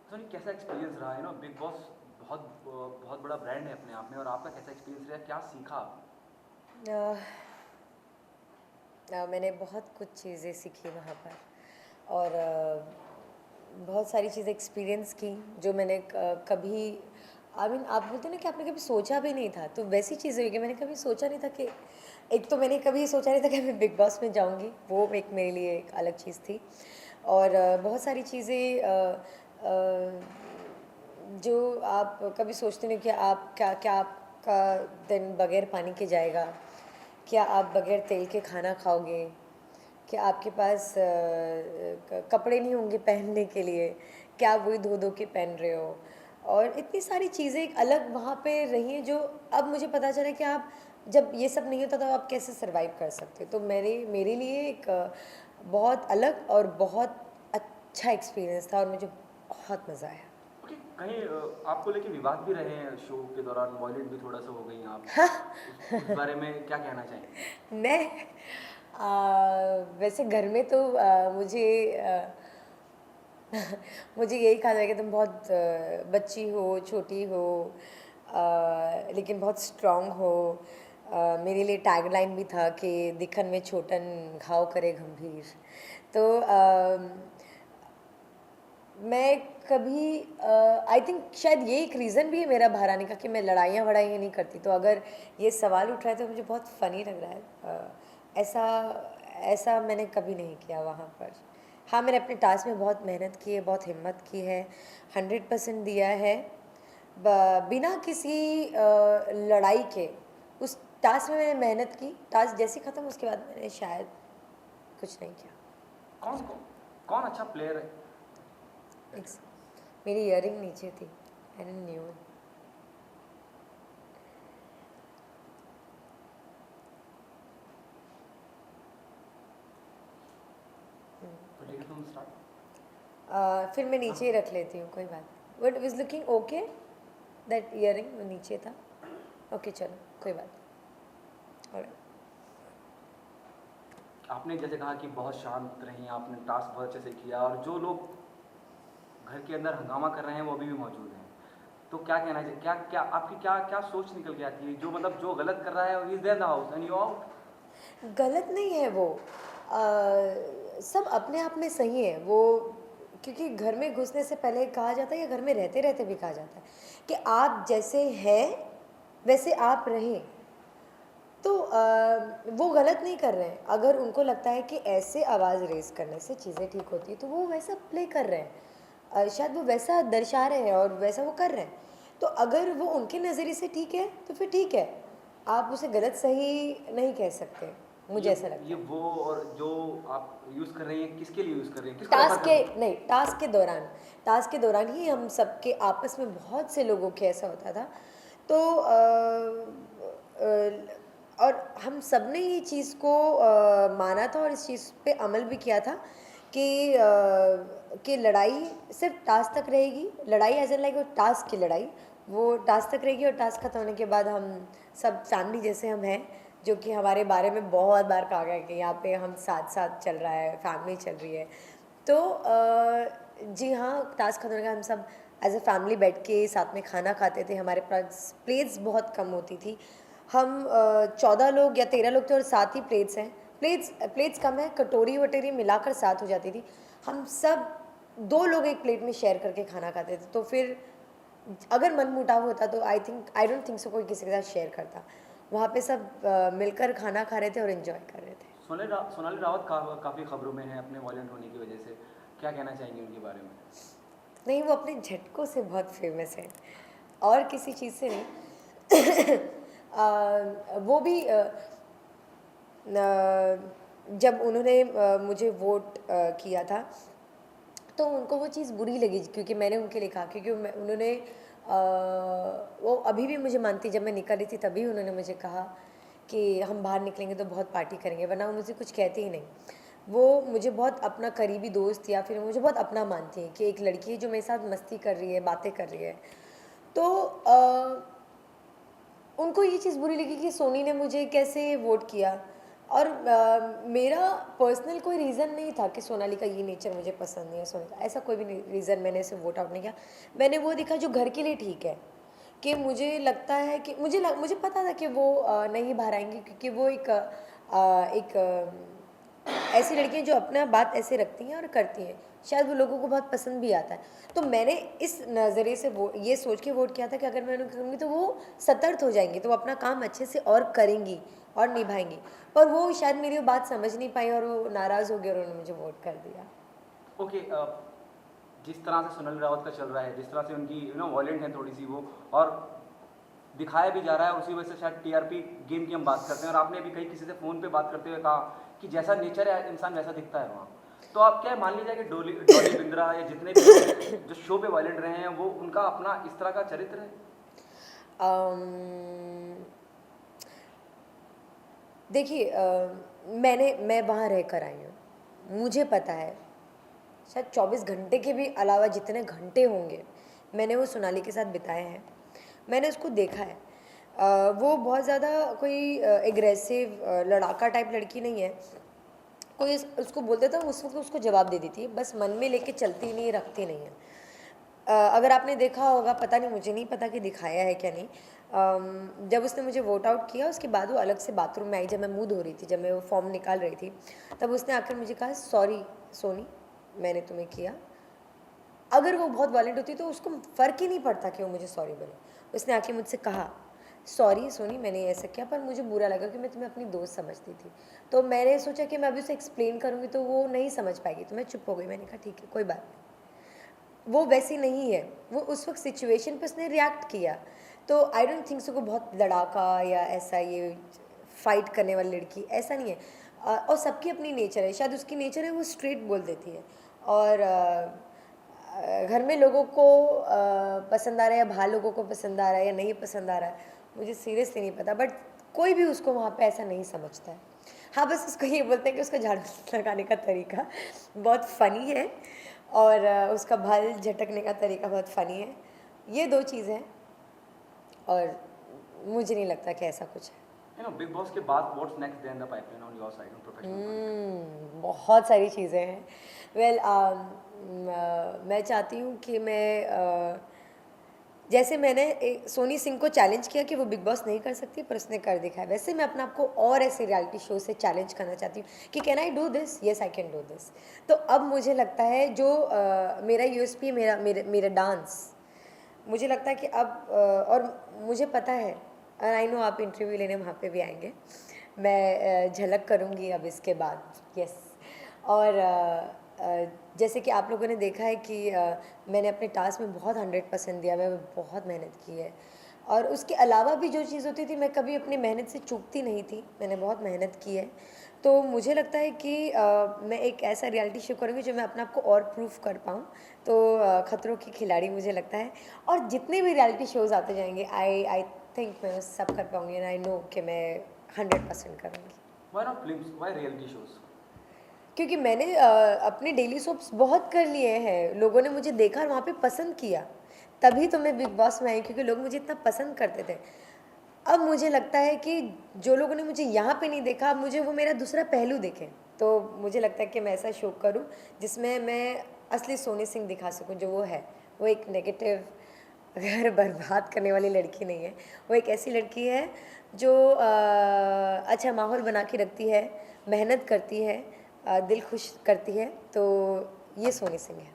सोनी कैसा एक्सपीरियंस रहा है ना बिग बॉस? बहुत बड़ा ब्रांड है अपने आप में, और आपका कैसा एक्सपीरियंस रहा, क्या सीखा आपने? अ, मैंने बहुत कुछ चीज़ें सीखी वहाँ पर और बहुत सारी चीज़ें एक्सपीरियंस की जो मैंने कभी आप बोलते हैं ना कि आपने कभी सोचा भी नहीं था, तो वैसी चीज़ें हुई कि मैंने कभी सोचा नहीं था कि एक तो मैंने कभी सोचा नहीं था कि मैं बिग बॉस में जाऊँगी, वो एक मेरे लिए एक अलग चीज़ थी। और बहुत सारी चीज़ें जो आप कभी सोचते नहीं कि आप क्या आपका दिन बगैर पानी के जाएगा, क्या आप बगैर तेल के खाना खाओगे, क्या आपके पास कपड़े नहीं होंगे पहनने के लिए, क्या आप वही धो धो के पहन रहे हो। और इतनी सारी चीज़ें एक अलग वहाँ पे रही हैं जो अब मुझे पता चला कि आप जब ये सब नहीं होता तो आप कैसे सरवाइव कर सकते हो। तो मेरे मेरे लिए एक बहुत अलग और बहुत अच्छा एक्सपीरियंस था और मुझे बहुत मज़ा आया। ओके, कहीं आपको लेके विवाद भी रहे हैं शो के दौरान, वॉयलेंट भी थोड़ा सा हो गई आप। उस बारे में क्या कहना चाहेंगे? मैं वैसे घर में तो मुझे मुझे यही कहा जाएगा तुम बहुत बच्ची हो, छोटी हो, लेकिन बहुत स्ट्रांग हो। मेरे लिए टैगलाइन भी था कि दिखन में छोटन घाव करे गंभीर। तो मैं कभी आई थिंक शायद ये एक रीज़न भी है मेरा बाहर आने का कि मैं लड़ाइयाँ वड़ाइयाँ नहीं करती। तो अगर ये सवाल उठ रहा है तो मुझे बहुत फ़नी लग रहा है। ऐसा ऐसा मैंने कभी नहीं किया वहाँ पर। हाँ, मैंने अपने टास्क में बहुत मेहनत की है, बहुत हिम्मत की है, 100% दिया है। बिना किसी लड़ाई के उस टास्क में मैंने मेहनत की। टास्क जैसे ख़त्म उसके बाद मैंने शायद कुछ नहीं किया। कौन कौन कौन अच्छा प्लेयर है? एक मेरी ईयरिंग नीचे थी, आई डिडंट न्यू। तो ठीक है, तुम स्टार्ट। फिर मैं हाँ नीचे ही हाँ। रख लेती हूँ, कोई बात। But it was looking okay, that earring वो नीचे था। ओके चलो, कोई बात नहीं। Alright. आपने जैसे कहा कि बहुत शांत रही, आपने टास्क बहुत अच्छे से किया, और जो लोग घर के अंदर हंगामा कर रहे हैं वो अभी भी मौजूद हैं। तो क्या कहना चाहिए, क्या क्या आपकी क्या क्या सोच निकल के आती है, जो मतलब जो गलत कर रहा है is there the house and you out? गलत नहीं है वो। सब अपने आप में सही है वो। क्योंकि घर में घुसने से पहले कहा जाता है या घर में रहते रहते भी कहा जाता है कि आप जैसे हैं वैसे आप रहें। तो वो गलत नहीं कर रहे हैं। अगर उनको लगता है कि ऐसे आवाज़ रेज़ करने से चीज़ें ठीक होती है तो वो वैसा प्ले कर रहे हैं। शायद वो वैसा दर्शा रहे हैं और वैसा वो कर रहे हैं। तो अगर वो उनके नज़रिए से ठीक है तो फिर ठीक है। आप उसे गलत सही नहीं कह सकते, मुझे ये ऐसा लगता ये है। वो, और जो आप यूज़ कर रही हैं किसके लिए यूज़ कर रही हैं, किसको रेफर टास्क कर के रही हैं? नहीं, टास्क के दौरान ही हम सबके आपस में बहुत से लोगों के ऐसा होता था। तो और हम सब ने ये चीज़ को माना था और इस चीज़ पे अमल भी किया था कि लड़ाई सिर्फ टास्क तक रहेगी। लड़ाई एज एन लाइक वो टास्क की लड़ाई, वो टास्क तक रहेगी और टास्क खत्म होने के बाद हम सब फैमिली जैसे हम हैं। जो कि हमारे बारे में बहुत बार कहा गया है कि यहाँ पे हम साथ साथ चल रहा है, फैमिली चल रही है। तो जी हाँ, टास्क खत्म होने के बाद हम सब एज ए फैमिली बैठ के साथ में खाना खाते थे। हमारे पास प्लेट्स बहुत कम होती थी। हम 14 लोग या 13 लोग थे और 7 ही प्लेट्स हैं। प्लेट्स प्लेट्स कम है, कटोरी वटोरी मिलाकर 7 हो जाती थी। हम सब 2 लोग एक प्लेट में शेयर करके खाना खाते थे। तो फिर अगर मन मुटाव होता तो आई डोंट थिंक सो कोई किसी के साथ शेयर करता। वहाँ पे सब मिलकर खाना खा रहे थे और इन्जॉय कर रहे थे। सोनाली रावत काफ़ी खबरों में है अपने वॉयलेंट होने की वजह से। क्या कहना चाहेंगे उनके बारे में? नहीं, वो अपने झटकों से बहुत फेमस है और किसी चीज़ से नहीं। वो भी जब उन्होंने मुझे वोट किया था तो उनको वो चीज़ बुरी लगी क्योंकि मैंने उनके लिए कहा, क्योंकि उन्होंने वो अभी भी मुझे मानती, जब मैं निकल रही थी तभी उन्होंने मुझे कहा कि हम बाहर निकलेंगे तो बहुत पार्टी करेंगे, वरना वो मुझे कुछ कहती ही नहीं। वो मुझे बहुत अपना करीबी दोस्त या फिर मुझे बहुत अपना मानती है कि एक लड़की है जो मेरे साथ मस्ती कर रही है, बातें कर रही है। तो उनको ये चीज़ बुरी लगी कि सोनी ने मुझे कैसे वोट किया। और मेरा पर्सनल कोई रीज़न नहीं था कि सोनाली का ये नेचर मुझे पसंद नहीं है, सोनाली का ऐसा कोई भी रीज़न मैंने इसे वोट आउट नहीं किया। मैंने वो देखा जो घर के लिए ठीक है, कि मुझे लगता है कि मुझे पता था कि वो नहीं बाहर आएंगी, क्योंकि वो ऐसी लड़कियां जो अपना बात ऐसे रखती हैं और करती हैं, शायद वो लोगों को बहुत पसंद भी आता है। तो मैंने इस नज़रिए से वो ये सोच के वोट किया था कि अगर मैं उन्हें करूँगी तो वो सतर्क हो जाएंगी, तो वो अपना काम अच्छे से और करेंगी और निभाएंगी। पर वो शायद मेरी वो बात समझ नहीं पाई और वो नाराज़ हो गई और उन्होंने मुझे वोट कर दिया। ओके, जिस तरह से सोनाली रावत का चल रहा है, जिस तरह से उनकी वॉयलेंट है थोड़ी सी वो, और दिखाया भी जा रहा है, उसी वजह से शायद टीआरपी गेम की हम बात करते हैं। और आपने अभी कहीं किसी से फ़ोन पे बात करते हुए कहा कि जैसा नेचर है इंसान वैसा दिखता है वहाँ। तो आप क्या मान लीजिए कि डॉली डॉली बिंद्रा या जितने भी लोग जो शो पे वायलेंट रहे हैं, वो उनका अपना इस तरह का चरित्र है? देखिए, मैं वहाँ रह कर आई हूँ, मुझे पता है शायद 24 घंटे के भी अलावा जितने घंटे होंगे मैंने वो सोनाली के साथ बिताए हैं, मैंने उसको देखा है। वो बहुत ज़्यादा कोई एग्रेसिव लड़ाका टाइप लड़की नहीं है। कोई उसको बोलते था उस वक्त उसको जवाब दे देती है, बस मन में लेके चलती नहीं, रखती नहीं है। अगर आपने देखा होगा, पता नहीं, मुझे नहीं पता कि दिखाया है क्या नहीं, जब उसने मुझे वोट आउट किया उसके बाद वो अलग से बाथरूम में आई, जब मैं मुँह धो रही थी, जब मैं वो फॉर्म निकाल रही थी, तब उसने आकर मुझे कहा सॉरी सोनी, मैंने तुम्हें किया। अगर वो बहुत वायलेंट होती तो उसको फ़र्क ही नहीं पड़ता कि वो मुझे सॉरी बोले। उसने आके मुझसे कहा सॉरी सोनी, मैंने ऐसा किया, पर मुझे बुरा लगा कि मैं तुम्हें अपनी दोस्त समझती थी। तो मैंने सोचा कि मैं अभी उसे एक्सप्लेन करूँगी तो वो नहीं समझ पाएगी, तो मैं चुप हो गई। मैंने कहा ठीक है, कोई बात नहीं। वो वैसी नहीं है, वो उस वक्त सिचुएशन पे उसने रिएक्ट किया। तो आई डोंट थिंक सो को बहुत लड़ाका या ऐसा ये फाइट करने वाली लड़की ऐसा नहीं है। और सबकी अपनी नेचर है, शायद उसकी नेचर है वो स्ट्रेट बोल देती है। और घर में लोगों को पसंद आ रहा है या बाहर लोगों को पसंद आ रहा है या नहीं पसंद आ रहा है, मुझे सीरियसली नहीं पता, बट कोई भी उसको वहाँ पे ऐसा नहीं समझता है। हाँ, बस उसको ये बोलते हैं कि उसका झाड़ू लगाने का तरीका बहुत फ़नी है और उसका बाल झटकने का तरीका बहुत फ़नी है। ये 2 चीज़ें हैं और मुझे नहीं लगता कि ऐसा कुछ है। बिग बॉस के बाद what's next day in the pipeline on your side on professional? बहुत सारी चीज़ें हैं। वेल, मैं चाहती हूँ कि जैसे मैंने सोनी सिंह को चैलेंज किया कि वो बिग बॉस नहीं कर सकती, पर उसने कर दिखाया, वैसे मैं अपने आप को और ऐसे रियलिटी शो से चैलेंज करना चाहती हूँ कि can I do this, yes I can do this. तो अब मुझे लगता है जो मेरा यूएसपी, मेरा डांस, मुझे लगता है कि अब और मुझे पता है, और आई नो आप इंटरव्यू लेने वहाँ पे भी आएंगे, मैं झलक करूँगी अब इसके बाद, यस। और जैसे कि आप लोगों ने देखा है कि मैंने अपने टास्क में बहुत 100% दिया, मैं बहुत मेहनत की है। और उसके अलावा भी जो चीज़ होती थी, मैं कभी अपनी मेहनत से चूकती नहीं थी, मैंने बहुत मेहनत की है। तो मुझे लगता है कि मैं एक ऐसा रियलिटी शो करूँगी जो मैं अपने आप को और प्रूफ कर पाऊँ। तो खतरों की खिलाड़ी मुझे लगता है, और जितने भी रियलिटी शोज़ आते जाएंगे, आई थिंक मैं वो सब कर पाऊँगी, एंड आई नो कि मैं 100% करूँगी। Why not films, why reality shows? क्योंकि मैंने अपने डेली सोप्स बहुत कर लिए हैं, लोगों ने मुझे देखा और वहाँ पे पसंद किया, तभी तो मैं बिग बॉस में आई, क्योंकि लोग मुझे इतना पसंद करते थे। अब मुझे लगता है कि जो लोगों ने मुझे यहाँ पे नहीं देखा, अब मुझे वो मेरा दूसरा पहलू देखें। तो मुझे लगता है कि मैं ऐसा शो करूँ जिसमें मैं असली सोनी सिंह दिखा सकूँ, जो वो है। वो एक नेगेटिव घर बर्बाद करने वाली लड़की नहीं है, वो एक ऐसी लड़की है जो अच्छा माहौल बना के रखती है, मेहनत करती है, दिल खुश करती है। तो ये सोनी सिंह है।